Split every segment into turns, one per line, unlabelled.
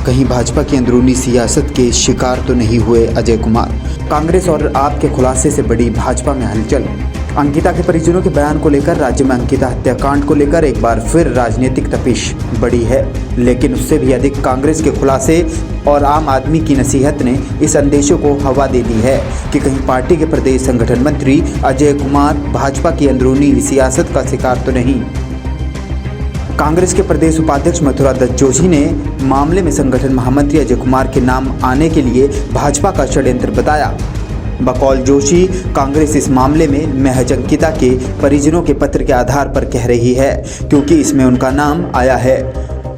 कहीं भाजपा की अंदरूनी सियासत के शिकार तो नहीं हुए अजय कुमार। कांग्रेस और आप के खुलासे से बड़ी भाजपा में हलचल। अंकिता के परिजनों के बयान को लेकर राज्य में अंकिता हत्याकांड को लेकर एक बार फिर राजनीतिक तपिश बढ़ी है, लेकिन उससे भी अधिक कांग्रेस के खुलासे और आम आदमी की नसीहत ने इस अंदेशे को हवा दे दी है कि कहीं पार्टी के प्रदेश संगठन मंत्री अजय कुमार भाजपा की अंदरूनी सियासत का शिकार तो नहीं। कांग्रेस के प्रदेश उपाध्यक्ष मथुरा दत्त जोशी ने मामले में संगठन महामंत्री अजय कुमार के नाम आने के लिए भाजपा का षड्यंत्र बताया। बकौल जोशी, कांग्रेस इस मामले में महज अंकिता के परिजनों के पत्र के आधार पर कह रही है क्योंकि इसमें उनका नाम आया है।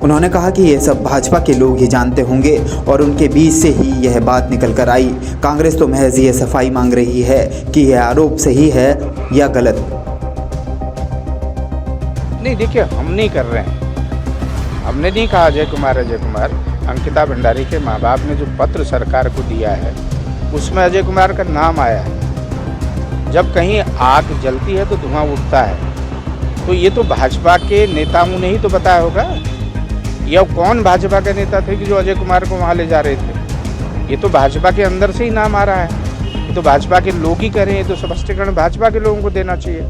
उन्होंने कहा कि ये सब भाजपा के लोग ही जानते होंगे और उनके बीच से ही यह बात निकल कर आई। कांग्रेस तो महज ये सफाई मांग रही है कि यह आरोप सही है या गलत।
नहीं, देखिए, हम नहीं कर रहे हैं। हमने नहीं कहा अजय कुमार। अंकिता भंडारी के माँ बाप ने जो पत्र सरकार को दिया है उसमें अजय कुमार का नाम आया है। जब कहीं आग जलती है तो धुआं उठता है, तो ये तो भाजपा के नेताओं ने ही तो बताया होगा। या कौन भाजपा के नेता थे कि जो अजय कुमार को वहाँ ले जा रहे थे? ये तो भाजपा के अंदर से ही नाम आ रहा है। ये तो भाजपा के लोग ही करें, ये तो स्पष्टीकरण भाजपा के लोगों को देना चाहिए।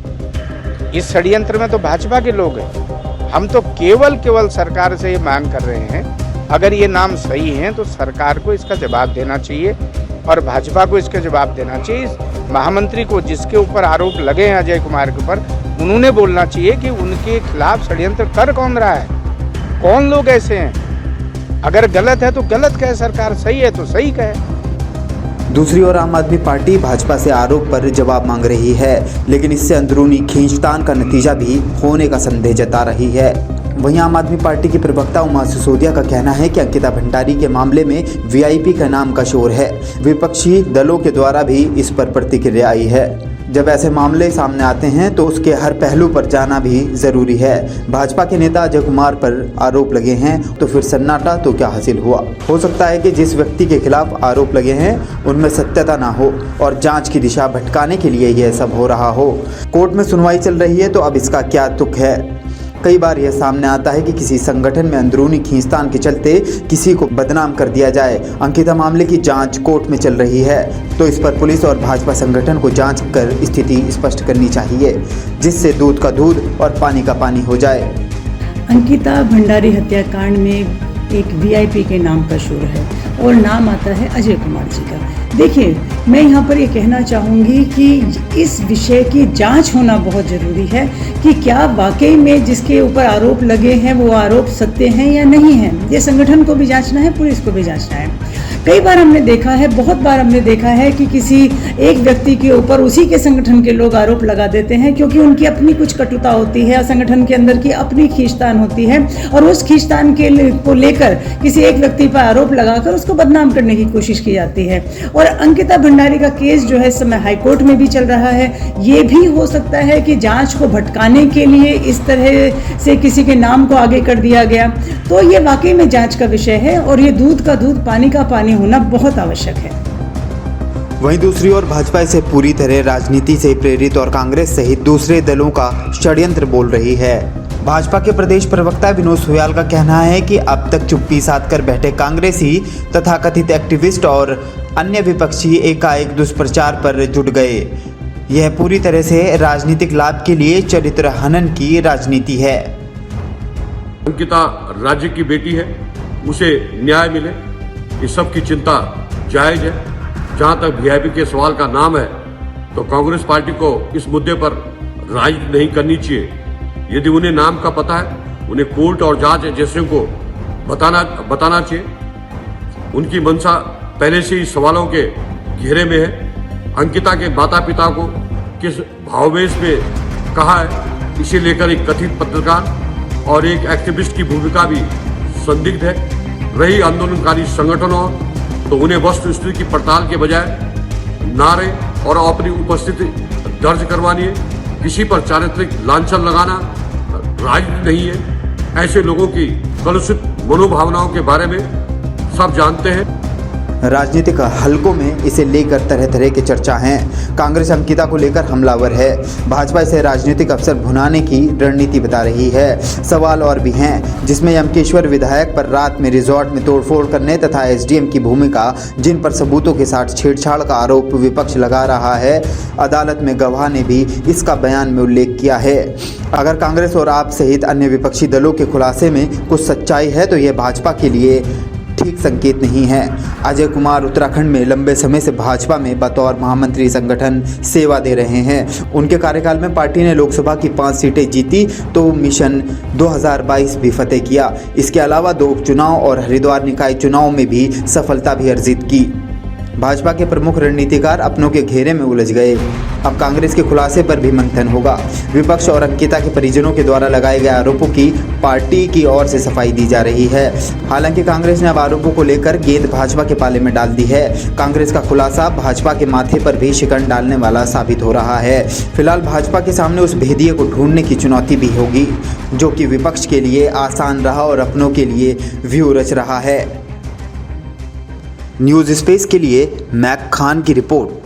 इस षड्यंत्र में तो भाजपा के लोग हैं। हम तो केवल सरकार से ये मांग कर रहे हैं, अगर ये नाम सही हैं तो सरकार को इसका जवाब देना चाहिए और भाजपा को इसका जवाब देना चाहिए। महामंत्री को जिसके ऊपर आरोप लगे हैं अजय कुमार के ऊपर, उन्होंने बोलना चाहिए कि उनके खिलाफ षड्यंत्र कर कौन रहा है, कौन लोग ऐसे हैं। अगर गलत है तो गलत कहे सरकार, सही है तो सही कहे।
दूसरी ओर आम आदमी पार्टी भाजपा से आरोप पर जवाब मांग रही है, लेकिन इससे अंदरूनी खींचतान का नतीजा भी होने का संदेह जता रही है। वहीं आम आदमी पार्टी की प्रवक्ता उमा सिसोदिया का कहना है कि अंकिता भंडारी के मामले में वीआईपी का नाम का शोर है। विपक्षी दलों के द्वारा भी इस पर प्रतिक्रिया आई है। जब ऐसे मामले सामने आते हैं तो उसके हर पहलू पर जाना भी जरूरी है। भाजपा के नेता अजय कुमार पर आरोप लगे हैं तो फिर सन्नाटा तो क्या हासिल हुआ? हो सकता है कि जिस व्यक्ति के खिलाफ आरोप लगे हैं उनमें सत्यता ना हो और जांच की दिशा भटकाने के लिए यह सब हो रहा हो। कोर्ट में सुनवाई चल रही है तो अब इसका क्या तुक है? कई बार यह सामने आता है कि किसी संगठन में अंदरूनी खींचतान के चलते किसी को बदनाम कर दिया जाए। अंकिता मामले की जांच कोर्ट में चल रही है तो इस पर पुलिस और भाजपा संगठन को जांच कर स्थिति स्पष्ट करनी चाहिए, जिससे दूध का दूध और पानी का पानी हो जाए।
अंकिता भंडारी हत्याकांड में एक वीआईपी के नाम का शोर है और नाम आता है अजय कुमार जी का। देखिए, मैं यहाँ पर ये कहना चाहूँगी कि इस विषय की जांच होना बहुत ज़रूरी है कि क्या वाकई में जिसके ऊपर आरोप लगे हैं वो आरोप सत्य हैं या नहीं हैं। ये संगठन को भी जांचना है, पुलिस को भी जांचना है। कई बार हमने देखा है, बहुत बार हमने देखा है कि किसी एक व्यक्ति के ऊपर उसी के संगठन के लोग आरोप लगा देते हैं क्योंकि उनकी अपनी कुछ कटुता होती है, संगठन के अंदर की अपनी खींचतान होती है और उस खींचतान को लेकर किसी एक व्यक्ति पर आरोप लगाकर उसको बदनाम करने की कोशिश की जाती है। और अंकिता भंडारी का केस जो है इस समय हाईकोर्ट में भी चल रहा है। ये भी हो सकता है कि जांच को भटकाने के लिए इस तरह से किसी के नाम को आगे कर दिया गया। तो ये वाकई में जांच का विषय है और ये दूध का दूध पानी का पानी होना बहुत आवश्यक है।
वहीं दूसरी ओर भाजपा इसे पूरी तरह राजनीति से प्रेरित और कांग्रेस सहित दूसरे दलों का षड्यंत्र बोल रही है। भाजपा के प्रदेश प्रवक्ता विनोद सोयाल का कहना है कि अब तक चुप्पी साध कर बैठे कांग्रेसी तथा कथित एक्टिविस्ट और अन्य विपक्षी एकाएक दुष्प्रचार पर जुट गए। यह पूरी तरह से राजनीतिक लाभ के लिए चरित्र हनन की राजनीति है।
अंकिता राज्य की बेटी है, उसे न्याय मिले, इस सब की चिंता जायज है। जहां तक वीआईपी के सवाल का नाम है तो कांग्रेस पार्टी को इस मुद्दे पर राजनीति नहीं करनी चाहिए। यदि उन्हें नाम का पता है, उन्हें कोर्ट और जांच एजेंसियों को बताना चाहिए। उनकी मंशा पहले से ही सवालों के घेरे में है। अंकिता के माता पिता को किस भाववेश में कहा है, इसे लेकर एक कथित पत्रकार और एक एक्टिविस्ट की भूमिका भी संदिग्ध है। रही आंदोलनकारी संगठनों तो उन्हें वस्तुस्थिति की पड़ताल के बजाय नारे और अपनी उपस्थिति दर्ज करवानी है। किसी पर चारित्रिक लांछन लगाना राजनीति नहीं है। ऐसे लोगों की कलुषित मनोभावनाओं के बारे में सब जानते हैं।
राजनीतिक हलकों में इसे लेकर तरह तरह की चर्चा हैं। कांग्रेस अंकिता को लेकर हमलावर है। भाजपा इसे राजनीतिक अवसर भुनाने की रणनीति बता रही है। सवाल और भी हैं, जिसमें यमकेश्वर विधायक पर रात में रिजॉर्ट में तोड़फोड़ करने तथा एसडीएम की भूमिका, जिन पर सबूतों के साथ छेड़छाड़ का आरोप विपक्ष लगा रहा है। अदालत में गवाह ने भी इसका बयान में उल्लेख किया है। अगर कांग्रेस और आप सहित अन्य विपक्षी दलों के खुलासे में कुछ सच्चाई है तो यह भाजपा के लिए ठीक संकेत नहीं है। अजय कुमार उत्तराखंड में लंबे समय से भाजपा में बतौर महामंत्री संगठन सेवा दे रहे हैं। उनके कार्यकाल में पार्टी ने लोकसभा की 5 सीटें जीती तो मिशन 2022 भी फतेह किया। इसके अलावा 2 उपचुनाव और हरिद्वार निकाय चुनाव में भी सफलता भी अर्जित की। भाजपा के प्रमुख रणनीतिकार अपनों के घेरे में उलझ गए। अब कांग्रेस के खुलासे पर भी मंथन होगा। विपक्ष और अंकिता के परिजनों के द्वारा लगाए गए आरोपों की पार्टी की ओर से सफाई दी जा रही है। हालांकि कांग्रेस ने अब आरोपों को लेकर गेंद भाजपा के पाले में डाल दी है। कांग्रेस का खुलासा भाजपा के माथे पर भी शिकन डालने वाला साबित हो रहा है। फिलहाल भाजपा के सामने उस भेदिए को ढूंढने की चुनौती भी होगी, जो कि विपक्ष के लिए आसान रहा और अपनों के लिए व्यू रच रहा है। न्यूज़ स्पेस के लिए मैक खान की रिपोर्ट।